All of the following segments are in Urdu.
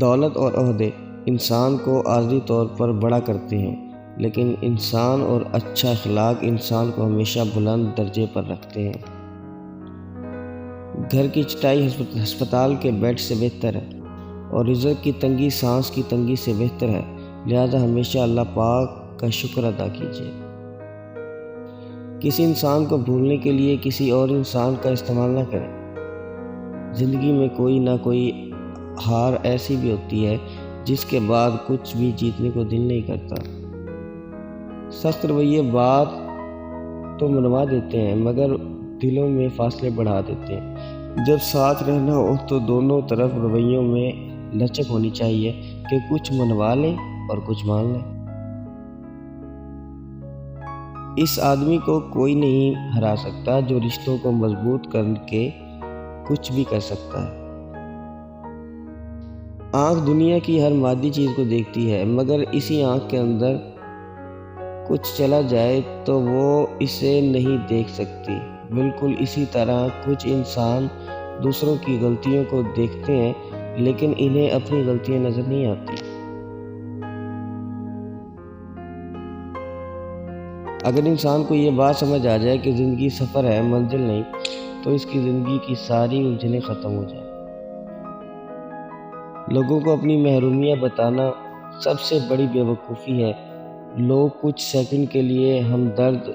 دولت اور عہدے انسان کو عارضی طور پر بڑا کرتے ہیں، لیکن انسان اور اچھا اخلاق انسان کو ہمیشہ بلند درجے پر رکھتے ہیں۔ گھر کی چٹائی ہسپتال کے بیڈ سے بہتر ہے، اور رزق کی تنگی سانس کی تنگی سے بہتر ہے، لہذا ہمیشہ اللہ پاک کا شکر ادا کیجیے۔ کسی انسان کو بھولنے کے لیے کسی اور انسان کا استعمال نہ کریں۔ زندگی میں کوئی نہ کوئی ہار ایسی بھی ہوتی ہے جس کے بعد کچھ بھی جیتنے کو دل نہیں کرتا۔ سخت رویے بات تو منوا دیتے ہیں مگر دلوں میں فاصلے بڑھا دیتے ہیں۔ جب ساتھ رہنا ہو تو دونوں طرف رویوں میں لچک ہونی چاہیے کہ کچھ منوا لیں اور کچھ مان لیں۔ اس آدمی کو کوئی نہیں ہرا سکتا جو رشتوں کو مضبوط کر کے کچھ بھی کر سکتا ہے۔ آنکھ دنیا کی ہر مادی چیز کو دیکھتی ہے، مگر اسی آنکھ کے اندر کچھ چلا جائے تو وہ اسے نہیں دیکھ سکتی۔ بالکل اسی طرح کچھ انسان دوسروں کی غلطیوں کو دیکھتے ہیں لیکن انہیں اپنی غلطیاں نظر نہیں آتی۔ اگر انسان کو یہ بات سمجھ آ جائے کہ زندگی سفر ہے، منزل نہیں، تو اس کی زندگی کی ساری الجھنیں ختم ہو جائیں۔ لوگوں کو اپنی محرومیاں بتانا سب سے بڑی بے وقوفی ہے۔ لوگ کچھ سیکنڈ کے لیے ہمدرد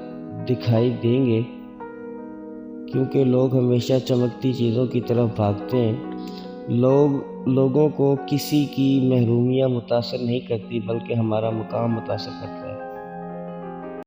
دکھائی دیں گے کیونکہ لوگ ہمیشہ چمکتی چیزوں کی طرف بھاگتے ہیں۔ لوگوں کو کسی کی محرومیاں متاثر نہیں کرتی بلکہ ہمارا مقام متاثر کرتا ہے۔